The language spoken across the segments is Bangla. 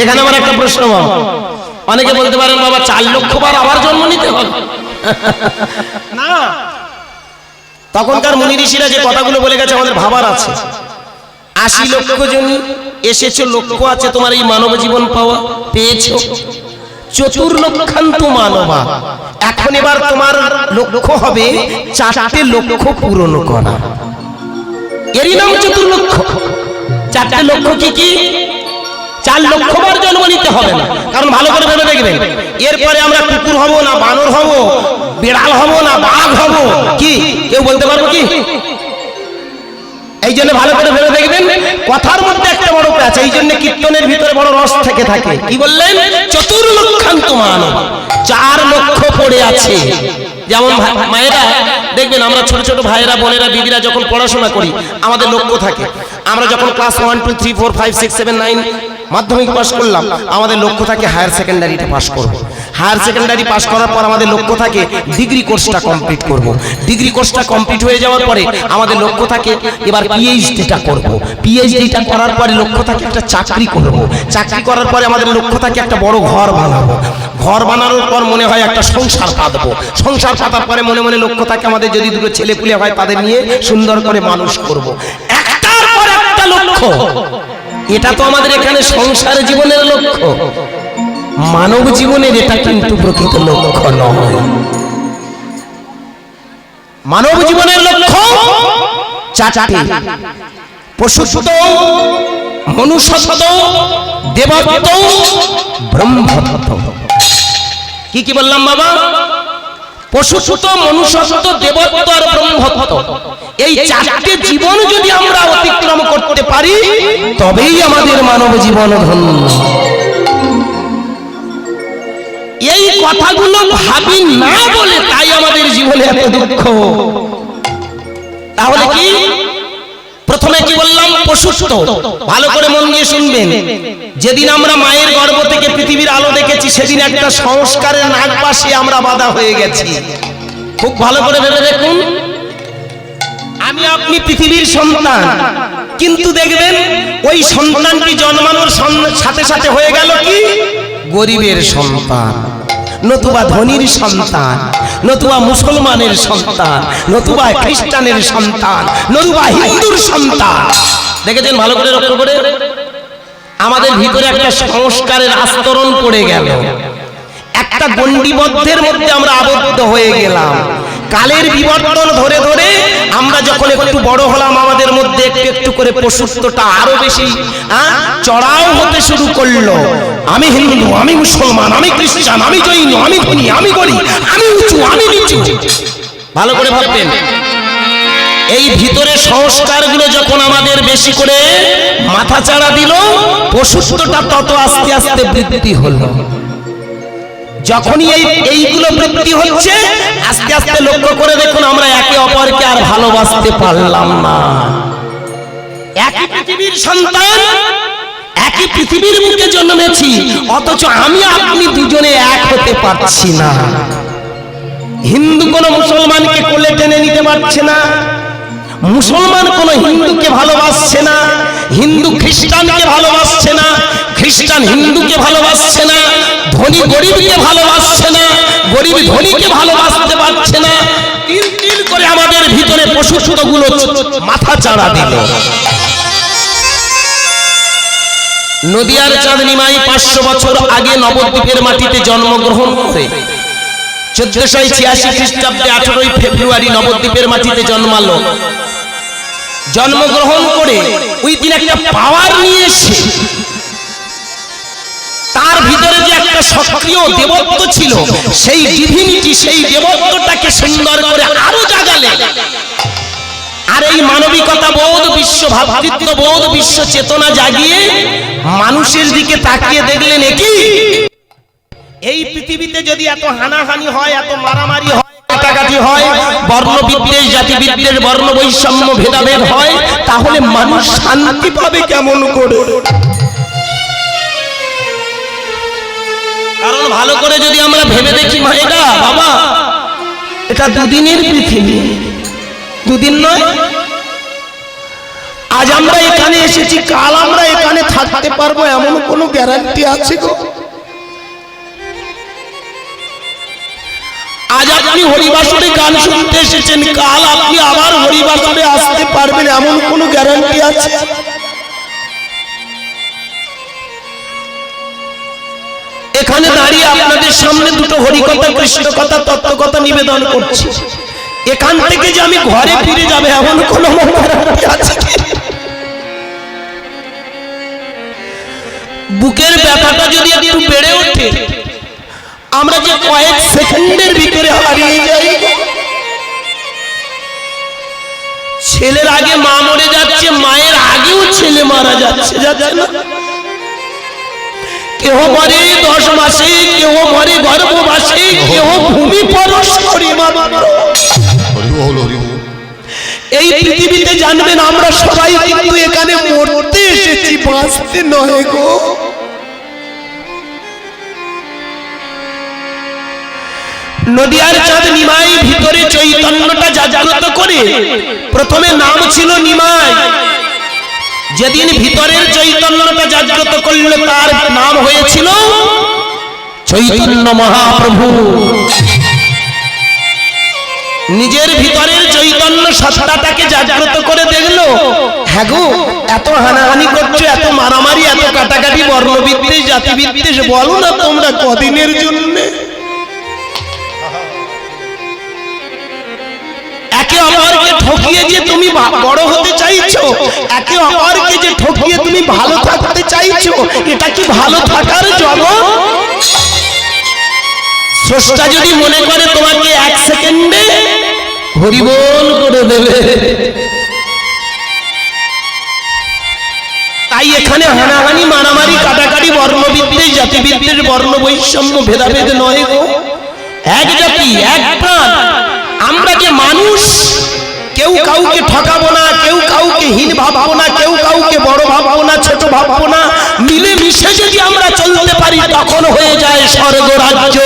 এখানে আমার একটা প্রশ্ন, অনেকে বলতে পারেন বাবা 4 লক্ষ বার আবার জন্ম নিতে হবে না। তখনকার মুনি ঋষিরা যে কথাগুলো বলে গেছে আমাদের ভাবার আছে। 80 লক্ষ জন এসেছো, লক্ষ্য আছে তোমার এই মানব জীবন পাওয়া, পেয়েছো। 4 লক্ষান্ত মানবা, এখন এবার তোমার লক্ষ্য হবে 4টে লক্ষ্য পূরণ করা। এরই নাম 4 লক্ষ। 4টে লক্ষ্য কি কি? 4 লক্ষ বার জন্ম নিতে হবে না, কারণ ভালো করে ভেবে দেখবেন এরপরে আমরা কুকুর হব না বানর হব, বিড়াল হব না বাঘ হব, কি কেউ বলতে পারবো কি? এই জন্য ভালো করে ভেবে দেখবেন, কথার মধ্যে একটা বড় প্যাচ, এই জন্য কীর্তনের ভিতরে বড় রস থেকে থাকে। কি বললেন? 4 লক্ষান্ত মানব, 4 লক্ষ পড়ে আছে। যেমন মায়েরা দেখবেন, আমরা ছোট ছোট ভাইয়েরা বোনেরা দিদিরা যখন পড়াশোনা করি আমাদের লক্ষ্য থাকে। আমরা যখন ক্লাস 1 2 3 4 5 6 7 9 মাধ্যমিক পাস করলাম, আমাদের লক্ষ্য থাকে হায়ার সেকেন্ডারিটা পাস করব। হায়ার সেকেন্ডারি পাস করার পর আমাদের লক্ষ্য থাকে ডিগ্রি কোর্সটা কমপ্লিট করব। ডিগ্রি কোর্সটা কমপ্লিট হয়ে যাওয়ার পরে আমাদের লক্ষ্য থাকে এবার পিএইচডিটা করব। পিএইচডিটা করার পরে লক্ষ্য থাকে একটা চাকরি করব। চাকরি করার পরে আমাদের লক্ষ্য থাকে একটা বড় ঘর বানাবো। ঘর বানানোর পর মনে হয় একটা সংসার পাতবো। সংসার পাতার পরে মনে মনে লক্ষ্য থাকে আমাদের যদি দুটো ছেলে পুলে হয় তাদের নিয়ে সুন্দর করে মানুষ করব। একটার পর একটা লক্ষ্য। এটা তো আমাদের এখানে সংসার জীবনের লক্ষ্য, মানব জীবনের এটা কিন্তু প্রকৃত লক্ষ্য নয়। মানব জীবনের লক্ষ্য 4টে: পশুত্ব, মনুষ্যত্ব, দেবত্ব, ব্রহ্মত্ব। কি কি বললাম বাবা? পশুত্ব, মনুষ্যত্ব, দেবত্ব আর ব্রহ্মত্ব। এই 4টে জীবন যদি আমরা অতিক্রম করতে পারি তবেই আমাদের মানব জীবন ধন্য। এই কথাগুলো ভাবি না বলে তাই আমাদের জীবনে এত দুঃখ। তাহলে কি? প্রথমে কি বললাম? পশুত্ব। ভালো করে মন দিয়ে শুনবেন। যেদিন আমরা মায়ের গর্ভ থেকে পৃথিবীর আলো দেখেছি সেদিন একটা সংস্কারের নাগ পাশে আমরা বাঁধা হয়ে গেছি। খুব ভালো করে ভেবে দেখুন, আমি আপনি পৃথিবীর সন্তান, কিন্তু দেখবেন ওই সন্তানটি জন্মানোর সাথে সাথে হয়ে গেল কি? গরিবের সন্তান, নতুবা ধনীর সন্তান, নতুবা মুসলমানের সন্তান, নতুবা খ্রিস্টানের সন্তান, নতুবা হিন্দুর সন্তান। দেখেছেন ভালো করে লক্ষ্য করে? আমাদের ভিতরে একটা সংস্কারের আস্তরণ পড়ে গেল, একটা গণ্ডিবদ্ধের মধ্যে আমরা আবদ্ধ হয়ে গেলাম। কালের বিবর্তন ধরে ধরে আমরা যখন একটু বড় হলাম আমাদের মধ্যে একটু একটু করে পশুত্বটা আরো বেশি চড়াও হতে শুরু করলো। আমি হিন্দু, আমি মুসলমান, আমি খ্রিস্টান, আমি জৈন, আমি ধনী, আমি গরিব, আমি উঁচু, আমি নিচু। ভালো করে ভাববেন, এই ভিতরে সংস্কারগুলো যখন আমাদের বেশি করে মাথা চাড়া দিল, পশুত্বটা তত আস্তে আস্তে বৃদ্ধি হলো। যখনই এইগুলো বৃদ্ধি হচ্ছে আস্তে আস্তে লক্ষ্য করে দেখুন আমরা একে অপরকে আর ভালোবাসতে পারলাম না। একই পৃথিবীর সন্তান, একই পৃথিবীর বুকে জন্মেছি, অথচ আমি আপনি দুজনে এক হতে পারছি না। হিন্দু কোন মুসলমানকে কোলে টেনে নিতে পারছে না, মুসলমান কোন হিন্দুকে ভালোবাসছে না, হিন্দু খ্রিস্টানকে ভালোবাসছে না, খ্রিস্টান হিন্দুকে ভালোবাসছে না, ধনী গরিবকে ভালোবাসছে না, গরিব ধনীকে ভালোবাসতে পারছে না। তিল তিল করে আমাদের ভিতরে পশুত্বগুলো মাথা চাড়া দিল। নদিয়ার চাঁদনী মাই 500 বছর আগে নবদ্বীপের মাটিতে জন্মগ্রহণ করে 1486 খ্রিস্টাব্দে 18 ফেব্রুয়ারি নবদ্বীপের মাটিতে জন্মালো। জন্মগ্রহণ করে ওই দিন একটা পাওয়ার নিয়ে এসে তার ভিতরে যে একটা সক্রিয় দেবত্ব ছিল, সেই ডিভিনিটি, সেই দেবত্বটাকে সুন্দর করে আরো জাগালে। আর এই মানবিকতা বোধ, বিশ্ব ভাতৃত্ব বোধ, বিশ্ব চেতনা জাগিয়ে মানুষের দিকে তাকিয়ে দেখলেন কি এই পৃথিবীতে যদি এত হানাহানি হয়, এত মারামারি হয়, কাটাকাটি হয়, বর্ণবিদ্বেষ, জাতিবিদ্বেষ, বর্ণ বৈষম্য, ভেদাভেদ হয়, তাহলে মানুষ শান্তি পাবে কেমন করে? কারণ ভালো করে যদি আমরা ভেবে দেখি মায়েরা, বাবা এটা দুদিনের পৃথিবী, দুদিন নয়। আজ আমরা এখানে এসেছি, কাল আমরা এখানে থাকতে পারবো এমন কোনো গ্যারান্টি আছে গো? আজ আপনি হরিবাসরে গান শুনতে এসেছেন, কাল আপনি আবার হরিবাসরে আসতে পারবেন এমন কোনো গ্যারান্টি আছে? এখানে দাঁড়িয়ে আপনাদের সামনে দুটো হরিকথা, কৃষ্ণ কথা, তত্ত্ব কথা নিবেদন করছি। এখান থেকে যে আমি ঘরে ফিরে যাবে এমন কোনো গ্যারান্টি আছে? বুকের ব্যথাটা যদি একটু বেড়ে ওঠে, আমরা যে কয়েক সেকেন্ডের ভিতরে হারিয়ে যাই। ছেলের আগে মা মরে যাচ্ছে, মায়ের আগেও ছেলে মারা যাচ্ছে, যাচ্ছে না? কেহ মরে 10 মাসে, কেহ মরে গর্ভবাসে, কেহ ভূমি পরশ করি মাত্র। এই পৃথিবীতে জানবেন আমরা সবাই কিন্তু এখানে মরতে এসেছি, বাঁচতে নয় গো। নদিয়ার চাঁদ নিমাই ভিতরে চৈতন্যটা জাগ্রত করে, প্রথমে নাম ছিল নিমাই, যেদিন ভিতরের চৈতন্যটা জাগ্রত করল তার নাম হয়েছিল চৈতন্য মহাপ্রভু। নিজের ভিতরের চৈতন্য সত্তাটাকে জাগ্রত করে দেখলো, হ্যাঁ গো, এত হানাহানি করছো, এত মারামারি, এত কাটাকাটি, বর্ণবিদ্বেষ, জাতিবিদ্বেষ, বলো না তোমরা কদিনের জন্য? একে অপরকে ঠকিয়ে যে তুমি বড় হতে চাইছো, একে অপরকে যে ঠকিয়ে তুমি ভালো থাকতে চাইছো, এটা কি ভালো থাকার জগৎ? স্রষ্টা যদি মনে করে তোমাকে 1 সেকেন্ডে হরিবোল করে দেবে, তাই এখানে হানাহানি, মারামারি, কাটাকাটি, বর্ণবিদ্বেষ, জাতিবিদ্বেষ, বর্ণ বৈষম্য, ভেদাভেদ নয় গো। এক জাতি, এক প্রাণ। আমরা যে মানুষ, কেউ কাউকে ঠকাবো না, কেউ কাউকে হীন ভাববো না, কেউ কাউকে বড় ভাববো না, ছোট ভাববো না। মিলে মিশে যদি আমরা চলতে পারি, তখন হয়ে যায় স্বর্গরাজ্য।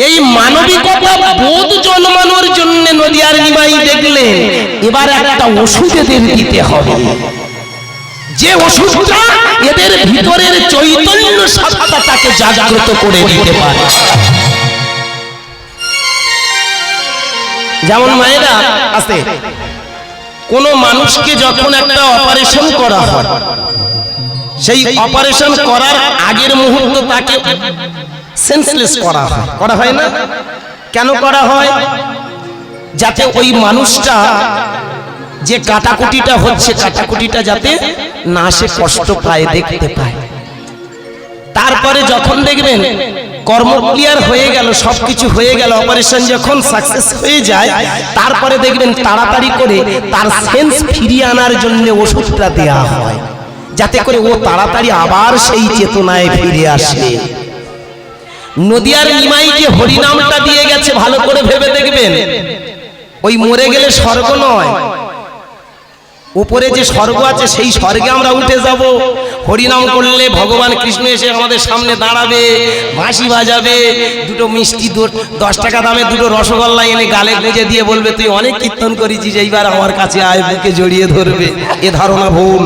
এই মানবিকতা বোধ জন্মানোর জন্য নদিয়ার নিমাই দেখলেন এবার একটা ওষুধ এদের দিতে হবে, যে ওষুধটা এদের ভিতরের চৈতন্য সত্তাটাকে জাগ্রত করে দিতে পারে। যেমন মায়েরা আছে, কোন মানুষকে যখন একটা অপারেশন করা হয়, সেই অপারেশন করার আগের মুহূর্ত তাকে সেন্সলেস করা হয় না? কেন করা হয়? যাতে ওই মানুষটা যে কাটাকুটিটা হচ্ছে, কাটাকুটিটা যাতে না সে কষ্ট পায়, দেখতে পায়। তারপরে যখন দেখবেন কর্ম ক্লিয়ার হয়ে গেল, সবকিছু হয়ে গেল, অপারেশন যখন সাকসেস হয়ে যায়, তারপরে দেখবেন তাড়াতাড়ি করে তার সেন্স ফিরিয়ে আনার জন্য ওষুধটা দেয়া হয়, যাতে করে ও তাড়াতাড়ি আবার সেই চেতনায় ফিরে আসে। নদিয়ার নিমাই যে হরিনামটা দিয়ে গেছে, ভালো করে ভেবে দেখবেন, ওই মরে গেলে স্বর্গ নয়, উপরে যে স্বর্গ আছে সেই স্বর্গে আমরা উঠে যাব। হরিনাম করলে ভগবান কৃষ্ণ এসে আমাদের সামনে দাঁড়াবে, বাঁশি বাজাবে, দুটো মিষ্টি 10 টাকা দামে দুটো রসগোল্লা এনে গালে গুঁজে দিয়ে বলবে, তুই অনেক কীর্তন করেছিস, এইবার আমার কাছে আয়, বুকে জড়িয়ে ধরবে। এ ধারণা ভুল।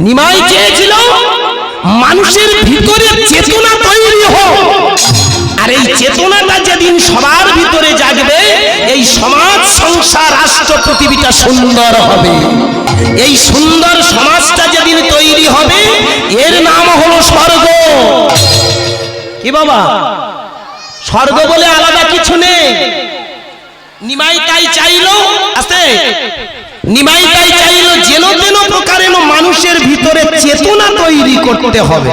নিমাই চেয়েছিল মানুষের ভিতরে চেতনা তৈরি হোক, আর এই চেতনাটা যেদিন সবার ভিতরে জাগবে, এই সমাজ, সংসার, রাষ্ট্র, পৃথিবীটা সুন্দর হবে। এই সুন্দর সমাজটা যেদিন তৈরি হবে, এর নাম হলো স্বর্গ। কি বাবা, স্বর্গ বলে আলাদা কিছু নেই। নিমাই তাই চাইলো, আস্তে, নিমাই তাই চাইলো যেন তেন প্রকারের মানুষের ভিতরে চেতনা তৈরি করতে হবে।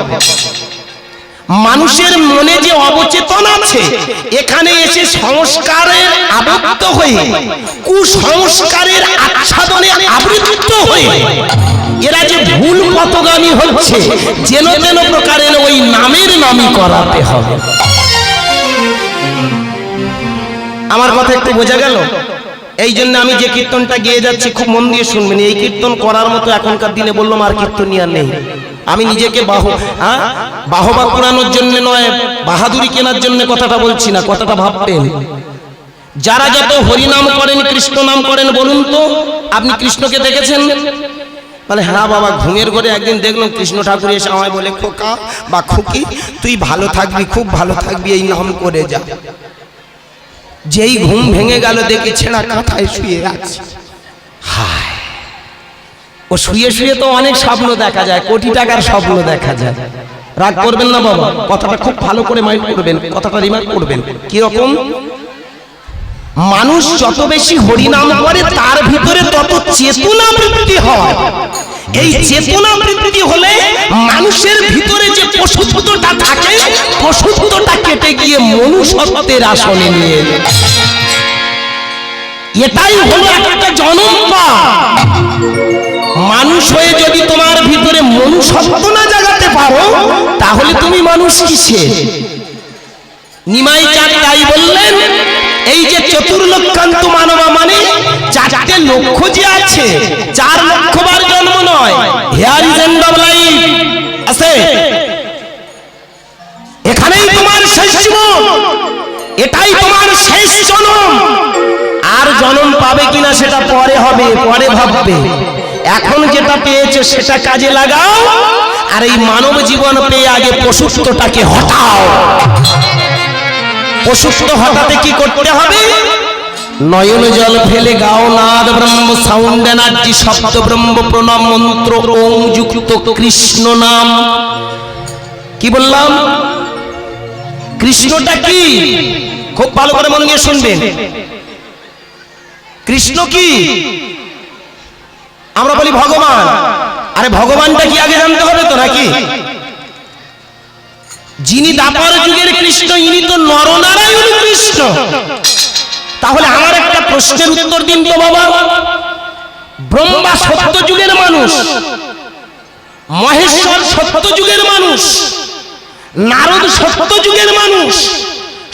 মানুষের মনে যে অবচেতন আছে, এখানে এসে সংস্কারের আবদ্ধ হয়ে, কুসংস্কারের আচ্ছাদনে আবৃত হয়ে এরা যে ভুল পথগামী হচ্ছে, যেন তেন প্রকারের ওই নামের নামই করাতে হবে। আমার কথা একটু বোঝা গেল? এই জন্য আমি যে কীর্তনটা গেয়ে যাচ্ছি খুব মন দিয়ে শুনবেন। এই কীর্তন করার মতো এখনকার দিনে বললাম আর কীর্তনিয়ার নেই। আমি নিজেকে বাহবা কুড়ানোর জন্য নয়, বাহাদুরি কেনার জন্য কথাটা বলছি না, কথাটা ভাববেন। যারা যত হরি নাম করেন কৃষ্ণ নাম করেন বলুন তো আপনি কৃষ্ণকে দেখেছেন? বলে হ্যাঁ বাবা, ঘুমের ঘরে একদিন দেখলাম কৃষ্ণ ঠাকুর এসে আমায় বলে খোকা বা খুকি তুই ভালো থাকবি, খুব ভালো থাকবি, এই নাম করে যা। যেই ঘুম ভেঙে গেল দেখি ছেঁড়া কাঁথায় শুয়ে আছে। হায়, ও শুয়ে শুয়ে তো অনেক স্বপ্ন দেখা যায়, কোটি টাকার স্বপ্ন দেখা যায়। রাগ করবেন না বাবা, কথাটা খুব ভালো করে মাইন্ড করবেন, কথাটা রিমার্ক করবেন। কি রকম? মানুষ যত বেশি হরিনাম করে তার ভিতরে তত চেতনা বৃদ্ধি হয়। এই চেতনা বৃদ্ধি হলে মানুষের ভিতরে যে পশুত্বটা থাকে, পশুত্বটা কেটে গিয়ে মনুষ্যত্বের আসনে নিয়ে যায়। এটাই হলো একটা জন্ম পাপ। মানুষ হয়ে যদি তোমার ভিতরে মনুষ্যত্ব না জাগাতে পারো তাহলে তুমি মানুষ কিসে? নিমাই চাঁদ তাই বললেন, এই যে চতুর্লক্ষান্ত মানবা মানে চারটে লক্ষ্য যে আছে, 4 লক্ষবার জন্ম নয়। Hair is end of life আছে, এখানেই তোমার শেষ জীবন, এটাই তোমার শেষ জন্ম। আর জন্ম পাবে কিনা সেটা পরে হবে, পরে ভাববে। এখন যেটা পেয়েছো সেটা কাজে লাগাও, আর এই মানব জীবন পেয়ে আগে পশুত্বটাকে হটাও। পশুত্ব হটাতে কি করতে হবে? নয়ন জল ফেলে গাও নাদ ব্রহ্ম সাউন্ড এনার্জি শব্দ ব্রহ্ম প্রণাম মন্ত্র ওম যুক্ত কৃষ্ণ নাম। কি বললাম? কৃষ্ণটা কি? খুব ভালো করে মন দিয়ে শুনবেন। কৃষ্ণ কি? আমরা বলি ভগবান। আরে ভগবানটা কি আগে জানতে হবে তো নাকি? যিনি দ্বাপর যুগের কৃষ্ণ ইনি তো নরনারায়ণ কৃষ্ণ। তাহলে আমার একটা প্রশ্নের উত্তর দিন তো বাবা। ব্রহ্মা সত্য যুগের মানুষ, মহেশ্বর সত্য যুগের মানুষ, নারদ সত্য যুগের মানুষ।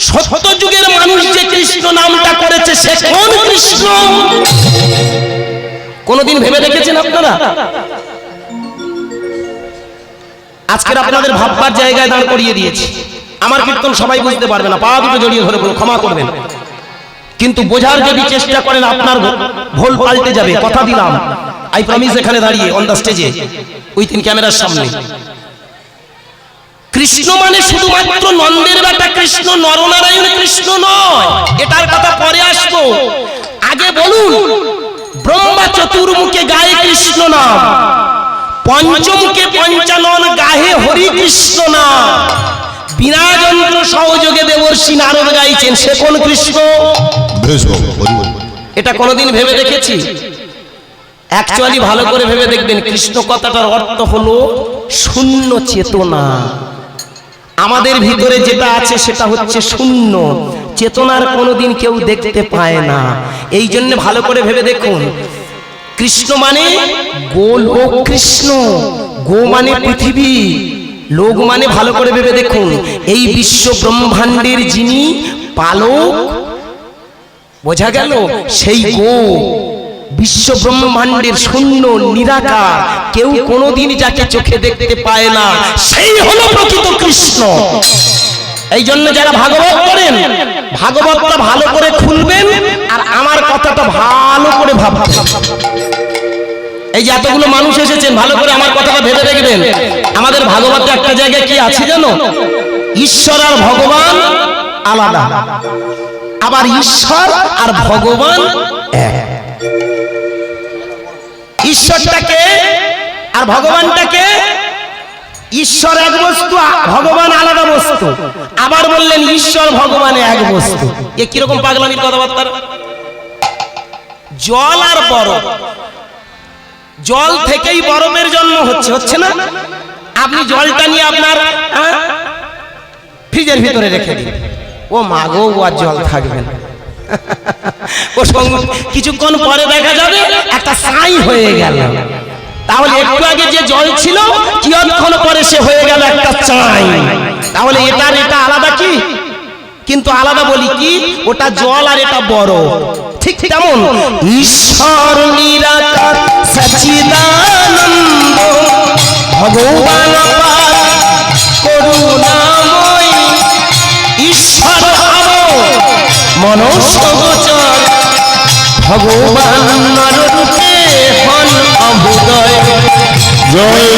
সত্য যুগের মানুষ যে কৃষ্ণ নামটা করেছে সে কোন কৃষ্ণ? কোনদিন ভেবে দেখেছেন আপনারা? আজকের আপনাদের ভাববার জায়গায় দাঁড় করিয়ে দিয়েছি। আমার কীর্তন সবাই বুঝতে পারবে না, পা দুটো জড়িয়ে ধরে ক্ষমা করবেন, কিন্তু বোঝার যদি চেষ্টা করেন আপনার ভুল পাল্টে যাবে, কথা দিলাম। আই প্রমিস এখানে দাঁড়িয়ে অন দ্য স্টেজে উইথ ইন ক্যামেরার সামনে। কৃষ্ণ মানে শুধুমাত্র নন্দের বেটা কৃষ্ণ, নরনারায়ণ কৃষ্ণ নয়। এটার কথা পরে আসবো। আগে বলুন, ব্রহ্মা চতুর্মুখে গায়ে কৃষ্ণ নাম, পঞ্চমুখে পঞ্চানন গাহে হরি কৃষ্ণ নাম। বিনা যন্ত্র সহযোগে দেবর্ষি নারদ গাইছেন, সে কোন কৃষ্ণ? এটা কোনদিন ভেবে দেখেছি? অ্যাকচুয়ালি ভালো করে ভেবে দেখবেন, কৃষ্ণ কথাটার অর্থ হলো শূন্য চেতনা। আমাদের ভিতরে যেটা আছে সেটা হচ্ছে শূন্য চেতনার, কোনোদিন কেউ দেখতে পায় না। এই জন্য ভালো করে ভেবে দেখুন, কৃষ্ণ মানে গোলোক কৃষ্ণ, গো মানে পৃথিবী, লোক মানে ভালো করে ভেবে দেখুন এই বিশ্ব ব্রহ্মাণ্ডের যিনি পালক, বোঝা গেল? সেই গো বিশ্ব ব্রহ্মাণ্ডের শূন্য নিরাকার, কেউ কোনোদিন যাকে চোখে দেখতে পায় না, সেই হলো প্রকৃত কৃষ্ণ। এই জন্য যারা ভাগবত করেন, ভাগবতটা ভালো করে খুলবেন আর আমার কথাটা ভালো করে ভাববেন। এই যে এতগুলো মানুষ এসেছেন, ভালো করে আমার কথাটা ভেবে দেখবেন। আমাদের ভাগবতে একটা জায়গায় কি আছে জানো? ঈশ্বর আর ভগবান আলাদা, আবার ঈশ্বর আর ভগবান এক। ঈশ্বরটাকে আর ভগবানটাকে, ঈশ্বর এক বস্তু, ভগবান আলাদা বস্তু। আবার বললেন ঈশ্বর ভগবান এক বস্তু। এ কিরকম পাগলামির কথাবার্তা? জল আর বরফ, জল থেকেই বরফের জন্ম হচ্ছে না? আপনি জলটা নিয়ে আপনার ফ্রিজের ভিতরে রেখে দিন, ও মাগো ও আর জল থাকবে না। ও কিছুক্ষণ পরে দেখা যাবে একটা ছাই হয়ে গেল। তাহলে একটু আগে যে জল ছিল কিয়ৎক্ষণ পরে সে হয়ে গেল একটা ছাই। তাহলে এটা আলাদা কি? কিন্তু আলাদা বলি কি, ওটা জল আর এটা বরফ। ঠিক তেমন ঈশ্বর নিরাকার সচিদানন্দ ভগবান করুণাময়, ঈশ্বর ভাব মনস্ব ভগবান নররূপে হন অভুদয়। জয়